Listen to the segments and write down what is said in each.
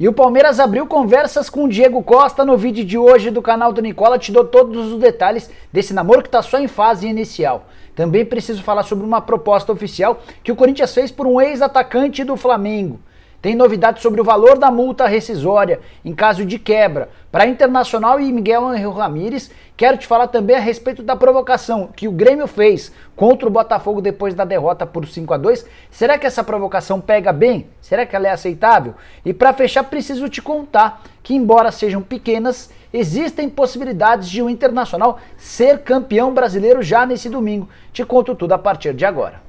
E o Palmeiras abriu conversas com o Diego Costa. No vídeo de hoje do canal do Nicola te dou todos os detalhes desse namoro que está só em fase inicial. Também preciso falar sobre uma proposta oficial que o Corinthians fez por um ex-atacante do Flamengo. Tem novidades sobre o valor da multa rescisória em caso de quebra para Internacional e Miguel Ángel Ramírez. Quero te falar também a respeito da provocação que o Grêmio fez contra o Botafogo depois da derrota por 5-2. Será que essa provocação pega bem? Será que ela é aceitável? E para fechar, preciso te contar que, embora sejam pequenas, existem possibilidades de o Internacional ser campeão brasileiro já nesse domingo. Te conto tudo a partir de agora.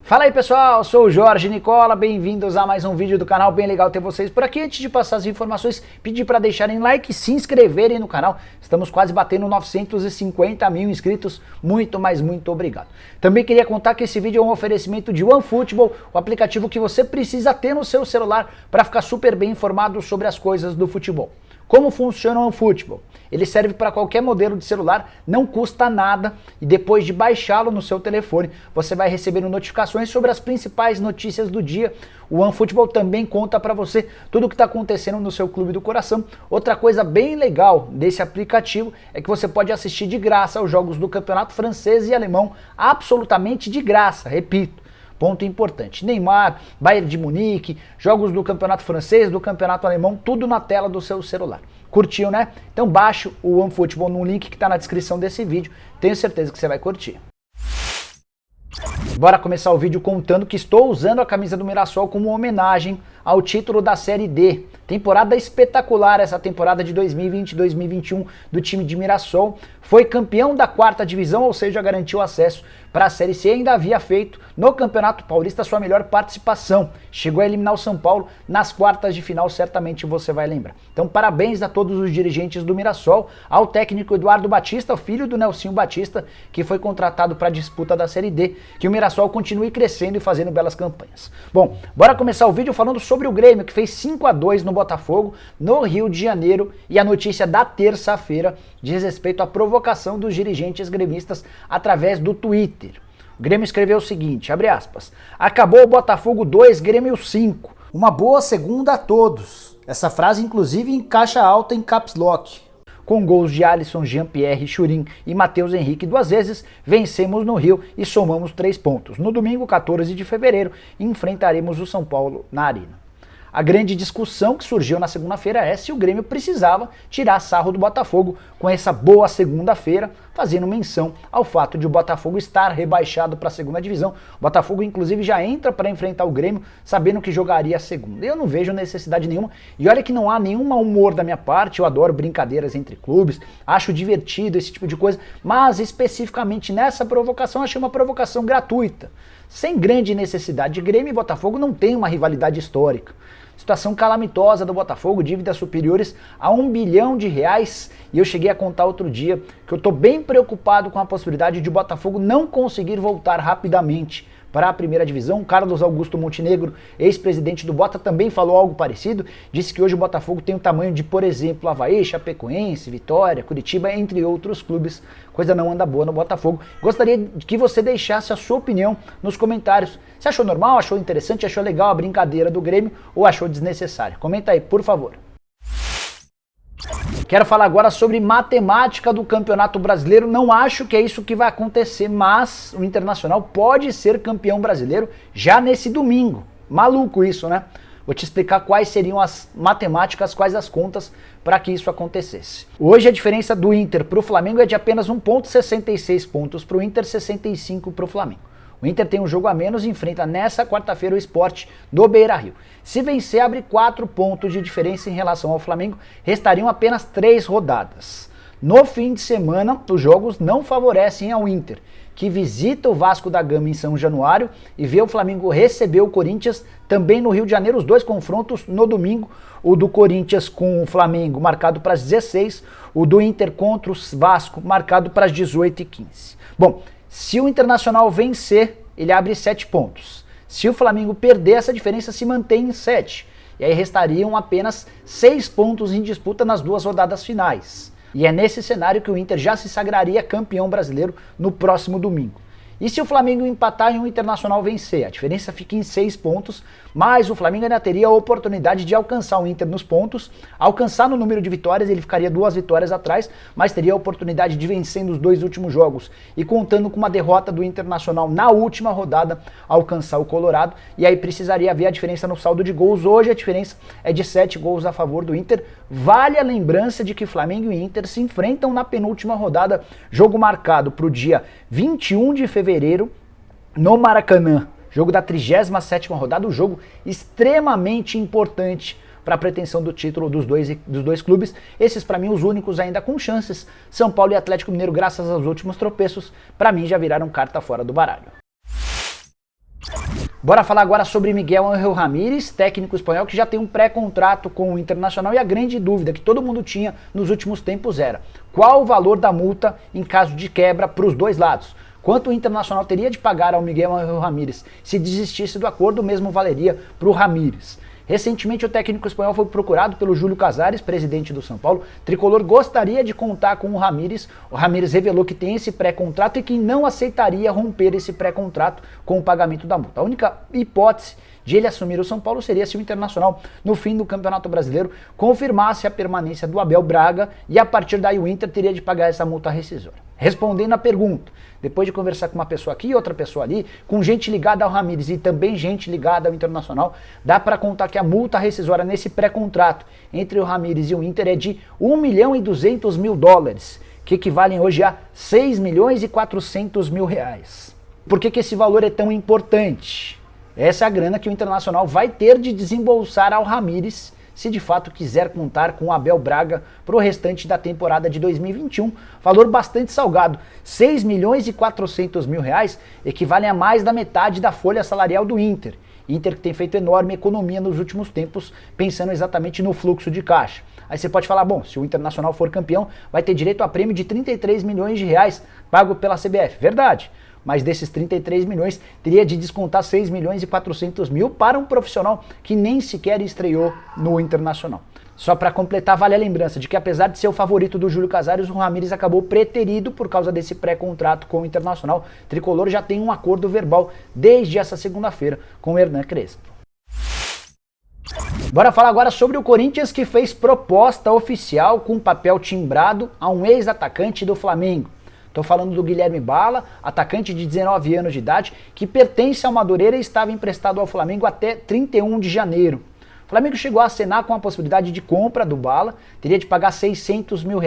Fala aí pessoal, sou o Jorge Nicola, bem-vindos a mais um vídeo do canal, bem legal ter vocês por aqui. Antes de passar as informações, pedir para deixarem like e se inscreverem no canal, estamos quase batendo 950 mil inscritos, muito, mas muito obrigado. Também queria contar que esse vídeo é um oferecimento de OneFootball, o aplicativo que você precisa ter no seu celular para ficar super bem informado sobre as coisas do futebol. Como funciona o OneFootball? Ele serve para qualquer modelo de celular, não custa nada e depois de baixá-lo no seu telefone, você vai receber notificações sobre as principais notícias do dia. O OneFootball também conta para você tudo o que está acontecendo no seu clube do coração. Outra coisa bem legal desse aplicativo é que você pode assistir de graça aos jogos do campeonato francês e alemão, absolutamente de graça, repito. Ponto importante, Neymar, Bayern de Munique, jogos do campeonato francês, do campeonato alemão, tudo na tela do seu celular. Curtiu, né? Então baixe o OneFootball no link que está na descrição desse vídeo, tenho certeza que você vai curtir. Bora começar o vídeo contando que estou usando a camisa do Mirassol como homenagem ao título da Série D. Temporada espetacular essa temporada de 2020-2021 do time de Mirassol. Foi campeão da 4ª divisão, ou seja, garantiu acesso para a Série C. Ainda havia feito no Campeonato Paulista sua melhor participação. Chegou a eliminar o São Paulo nas quartas de final, certamente você vai lembrar. Então parabéns a todos os dirigentes do Mirassol, ao técnico Eduardo Batista, o filho do Nelsinho Batista, que foi contratado para a disputa da Série D, que o Mirassol continue crescendo e fazendo belas campanhas. Bom, bora começar o vídeo falando sobre o Grêmio, que fez 5-2 no Botafogo, no Rio de Janeiro, e a notícia da terça-feira diz respeito à provocação dos dirigentes gremistas através do Twitter. O Grêmio escreveu o seguinte, abre aspas, acabou o Botafogo 2, Grêmio 5. Uma boa segunda a todos. Essa frase inclusive em caixa alta em caps lock. Com gols de Alisson, Jean-Pierre, Churin e Matheus Henrique 2 vezes, vencemos no Rio e somamos 3 pontos. No domingo, 14 de fevereiro, enfrentaremos o São Paulo na Arena. A grande discussão que surgiu na segunda-feira é se o Grêmio precisava tirar sarro do Botafogo com essa boa segunda-feira, fazendo menção ao fato de o Botafogo estar rebaixado para a 2ª divisão. O Botafogo, inclusive, já entra para enfrentar o Grêmio, sabendo que jogaria a 2ª. Eu não vejo necessidade nenhuma, e olha que não há nenhum mau humor da minha parte, eu adoro brincadeiras entre clubes, acho divertido esse tipo de coisa, mas especificamente nessa provocação, achei uma provocação gratuita. Sem grande necessidade, Grêmio e Botafogo não tem uma rivalidade histórica. Situação calamitosa do Botafogo, dívidas superiores a R$1 bilhão, e eu cheguei a contar outro dia que eu estou bem preocupado com a possibilidade de o Botafogo não conseguir voltar rapidamente para a 1ª divisão. Carlos Augusto Montenegro, ex-presidente do Bota, também falou algo parecido, disse que hoje o Botafogo tem o tamanho de, por exemplo, Avaí, Chapecoense, Vitória, Curitiba, entre outros clubes. Coisa não anda boa no Botafogo. Gostaria que você deixasse a sua opinião nos comentários. Você achou normal, achou interessante, achou legal a brincadeira do Grêmio ou achou desnecessária? Comenta aí, por favor. Quero falar agora sobre matemática do Campeonato Brasileiro. Não acho que é isso que vai acontecer, mas o Internacional pode ser campeão brasileiro já nesse domingo. Maluco isso, né? Vou te explicar quais seriam as matemáticas, quais as contas para que isso acontecesse. Hoje a diferença do Inter para o Flamengo é de apenas 1,66 pontos para o Inter, 65 para o Flamengo. O Inter tem um jogo a menos e enfrenta nessa quarta-feira o Sport do Beira-Rio. Se vencer, abre 4 pontos de diferença em relação ao Flamengo, restariam apenas 3 rodadas. No fim de semana, os jogos não favorecem ao Inter, que visita o Vasco da Gama em São Januário e vê o Flamengo receber o Corinthians também no Rio de Janeiro. Os dois confrontos no domingo, o do Corinthians com o Flamengo marcado para as 16, o do Inter contra o Vasco marcado para as 18h15. Bom, se o Internacional vencer, ele abre 7 pontos. Se o Flamengo perder, essa diferença se mantém em 7. E aí restariam apenas 6 pontos em disputa nas 2 rodadas finais. E é nesse cenário que o Inter já se sagraria campeão brasileiro no próximo domingo. E se o Flamengo empatar e o Internacional vencer? A diferença fica em 6 pontos, mas o Flamengo ainda teria a oportunidade de alcançar o Inter nos pontos, alcançar no número de vitórias, ele ficaria 2 vitórias atrás, mas teria a oportunidade de vencer nos 2 últimos jogos e contando com uma derrota do Internacional na última rodada, alcançar o Colorado, e aí precisaria ver a diferença no saldo de gols. Hoje a diferença é de 7 gols a favor do Inter. Vale a lembrança de que Flamengo e Inter se enfrentam na penúltima rodada, jogo marcado para o dia 21 de fevereiro, no Maracanã. Jogo da 37ª rodada, um jogo extremamente importante para a pretensão do título dos dois clubes. Esses, para mim, os únicos ainda com chances. São Paulo e Atlético Mineiro, graças aos últimos tropeços, para mim já viraram carta fora do baralho. Bora falar agora sobre Miguel Ángel Ramírez, técnico espanhol que já tem um pré-contrato com o Internacional, e a grande dúvida que todo mundo tinha nos últimos tempos era: qual o valor da multa em caso de quebra para os dois lados? Quanto o Internacional teria de pagar ao Miguel Ángel Ramírez se desistisse do acordo, o mesmo valeria para o Ramírez. Recentemente o técnico espanhol foi procurado pelo Júlio Casares, presidente do São Paulo. Tricolor gostaria de contar com o Ramírez revelou que tem esse pré-contrato e que não aceitaria romper esse pré-contrato com o pagamento da multa. A única hipótese de ele assumir o São Paulo seria se o Internacional, no fim do Campeonato Brasileiro, confirmasse a permanência do Abel Braga, e a partir daí o Inter teria de pagar essa multa rescisória. Respondendo à pergunta, depois de conversar com uma pessoa aqui e outra pessoa ali, com gente ligada ao Ramírez e também gente ligada ao Internacional, dá para contar que a multa rescisória nesse pré-contrato entre o Ramírez e o Inter é de $1.200.000, que equivalem hoje a R$6.400.000. Por que esse valor é tão importante? Essa é a grana que o Internacional vai ter de desembolsar ao Ramírez se de fato quiser contar com o Abel Braga para o restante da temporada de 2021. Valor bastante salgado, R$6.400.000 equivalem a mais da metade da folha salarial do Inter. Inter que tem feito enorme economia nos últimos tempos, pensando exatamente no fluxo de caixa. Aí você pode falar, bom, se o Internacional for campeão, vai ter direito a prêmio de R$33 milhões pago pela CBF. Verdade. Mas desses 33 milhões, teria de descontar 6.400.000 para um profissional que nem sequer estreou no Internacional. Só para completar, vale a lembrança de que apesar de ser o favorito do Júlio Casares, o Ramírez acabou preterido por causa desse pré-contrato com o Internacional. O Tricolor já tem um acordo verbal desde essa segunda-feira com o Hernan Crespo. Bora falar agora sobre o Corinthians, que fez proposta oficial com papel timbrado a um ex-atacante do Flamengo. Estou falando do Guilherme Bala, atacante de 19 anos de idade, que pertence ao Madureira e estava emprestado ao Flamengo até 31 de janeiro. O Flamengo chegou a acenar com a possibilidade de compra do Bala, teria de pagar R$600 mil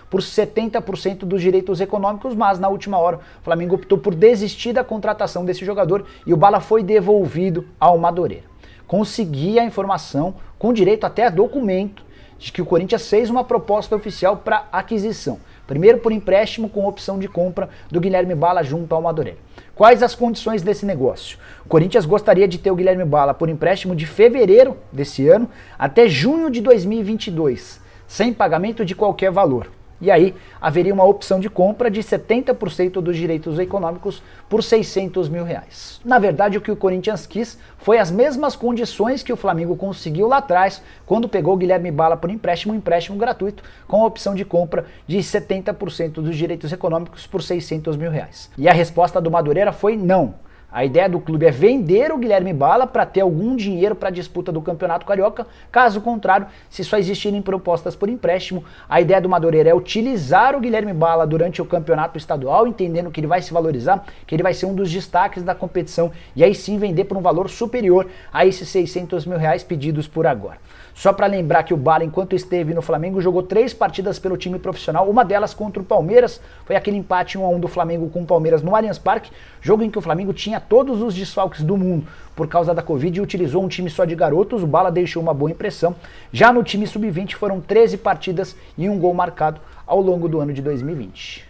por 70% dos direitos econômicos, mas na última hora o Flamengo optou por desistir da contratação desse jogador e o Bala foi devolvido ao Madureira. Consegui a informação, com direito até a documento, de que o Corinthians fez uma proposta oficial para aquisição. Primeiro por empréstimo com opção de compra do Guilherme Bala junto ao Madureira. Quais as condições desse negócio? O Corinthians gostaria de ter o Guilherme Bala por empréstimo de fevereiro desse ano até junho de 2022, sem pagamento de qualquer valor. E aí haveria uma opção de compra de 70% dos direitos econômicos por R$600 mil. Na verdade, o que o Corinthians quis foi as mesmas condições que o Flamengo conseguiu lá atrás, quando pegou o Guilherme Bala por empréstimo, um empréstimo gratuito, com a opção de compra de 70% dos direitos econômicos por R$600 mil. E a resposta do Madureira foi não. A ideia do clube é vender o Guilherme Bala para ter algum dinheiro para a disputa do Campeonato Carioca. Caso contrário, se só existirem propostas por empréstimo, a ideia do Madureira é utilizar o Guilherme Bala durante o Campeonato Estadual, entendendo que ele vai se valorizar, que ele vai ser um dos destaques da competição, e aí sim vender por um valor superior a esses R$600 mil pedidos por agora. Só para lembrar que o Bala, enquanto esteve no Flamengo, jogou 3 partidas pelo time profissional, uma delas contra o Palmeiras, foi aquele empate 1-1 do Flamengo com o Palmeiras no Allianz Parque, jogo em que o Flamengo tinha todos os desfalques do mundo por causa da Covid e utilizou um time só de garotos. O Bala deixou uma boa impressão. Já no time sub-20 foram 13 partidas e um gol marcado ao longo do ano de 2020.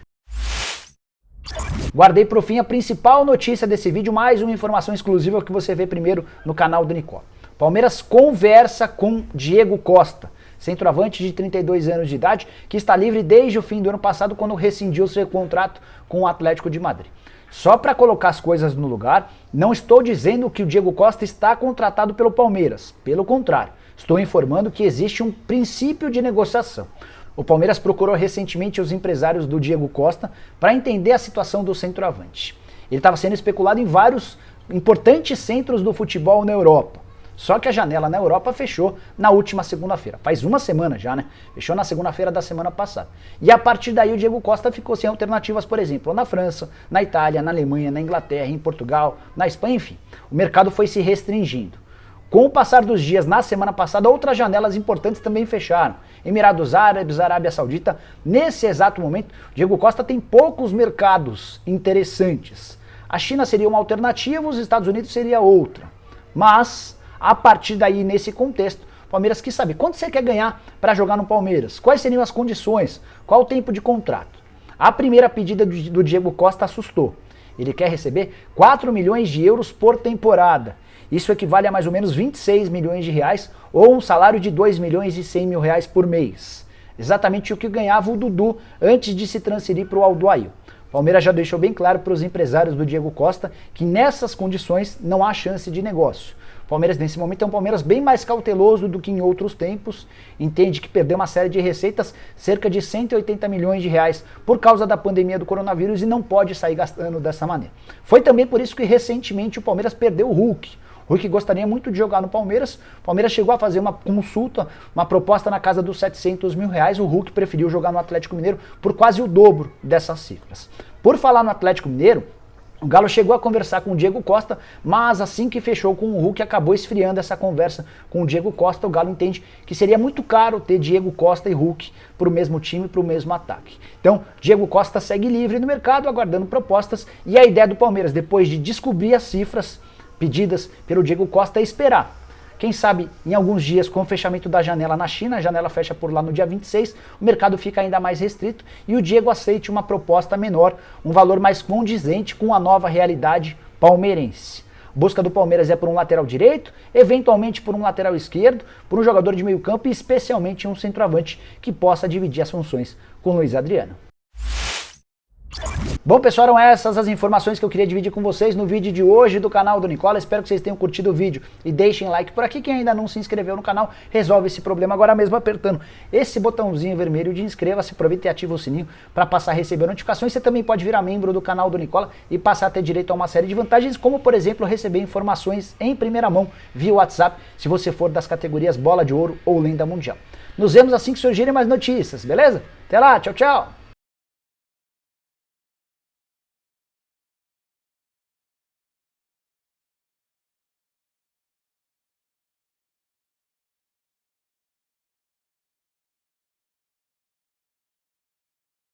Guardei para o fim a principal notícia desse vídeo, mais uma informação exclusiva que você vê primeiro no canal do Nicola. Palmeiras conversa com Diego Costa, centroavante de 32 anos de idade, que está livre desde o fim do ano passado, quando rescindiu seu contrato com o Atlético de Madrid. Só para colocar as coisas no lugar, não estou dizendo que o Diego Costa está contratado pelo Palmeiras. Pelo contrário, estou informando que existe um princípio de negociação. O Palmeiras procurou recentemente os empresários do Diego Costa para entender a situação do centroavante. Ele estava sendo especulado em vários importantes centros do futebol na Europa. Só que a janela na Europa fechou na última segunda-feira. Faz uma semana já, né? Fechou na segunda-feira da semana passada. E a partir daí o Diego Costa ficou sem alternativas, por exemplo, na França, na Itália, na Alemanha, na Inglaterra, em Portugal, na Espanha, enfim. O mercado foi se restringindo. Com o passar dos dias, na semana passada, outras janelas importantes também fecharam. Emirados Árabes, Arábia Saudita. Nesse exato momento, o Diego Costa tem poucos mercados interessantes. A China seria uma alternativa, os Estados Unidos seria outra. Mas, a partir daí, nesse contexto, o Palmeiras quis saber quanto você quer ganhar para jogar no Palmeiras, quais seriam as condições, qual o tempo de contrato. A primeira pedida do Diego Costa assustou. Ele quer receber 4 milhões de euros por temporada. Isso equivale a mais ou menos 26 milhões de reais ou um salário de 2 milhões e 100 mil reais por mês. Exatamente o que ganhava o Dudu antes de se transferir para o Alduail. O Palmeiras já deixou bem claro para os empresários do Diego Costa que nessas condições não há chance de negócio. O Palmeiras nesse momento é um Palmeiras bem mais cauteloso do que em outros tempos, entende que perdeu uma série de receitas, cerca de 180 milhões de reais por causa da pandemia do coronavírus e não pode sair gastando dessa maneira. Foi também por isso que recentemente o Palmeiras perdeu o Hulk. O Hulk gostaria muito de jogar no Palmeiras, o Palmeiras chegou a fazer uma consulta, uma proposta na casa dos 700 mil reais, o Hulk preferiu jogar no Atlético Mineiro por quase o dobro dessas cifras. Por falar no Atlético Mineiro, o Galo chegou a conversar com o Diego Costa, mas assim que fechou com o Hulk, acabou esfriando essa conversa com o Diego Costa. O Galo entende que seria muito caro ter Diego Costa e Hulk para o mesmo time, para o mesmo ataque. Então, Diego Costa segue livre no mercado, aguardando propostas, e a ideia do Palmeiras, depois de descobrir as cifras pedidas pelo Diego Costa, é esperar. Quem sabe, em alguns dias, com o fechamento da janela na China, a janela fecha por lá no dia 26, o mercado fica ainda mais restrito e o Diego aceite uma proposta menor, um valor mais condizente com a nova realidade palmeirense. A busca do Palmeiras é por um lateral direito, eventualmente por um lateral esquerdo, por um jogador de meio campo e especialmente um centroavante que possa dividir as funções com Luiz Adriano. Bom, pessoal, eram essas as informações que eu queria dividir com vocês no vídeo de hoje do canal do Nicola. Espero que vocês tenham curtido o vídeo e deixem like por aqui. Quem ainda não se inscreveu no canal, resolve esse problema agora mesmo apertando esse botãozinho vermelho de inscreva-se, aproveita e ativa o sininho para passar a receber notificações. Você também pode virar membro do canal do Nicola e passar a ter direito a uma série de vantagens, como, por exemplo, receber informações em primeira mão via WhatsApp, se você for das categorias Bola de Ouro ou Lenda Mundial. Nos vemos assim que surgirem mais notícias, beleza? Até lá, tchau, tchau!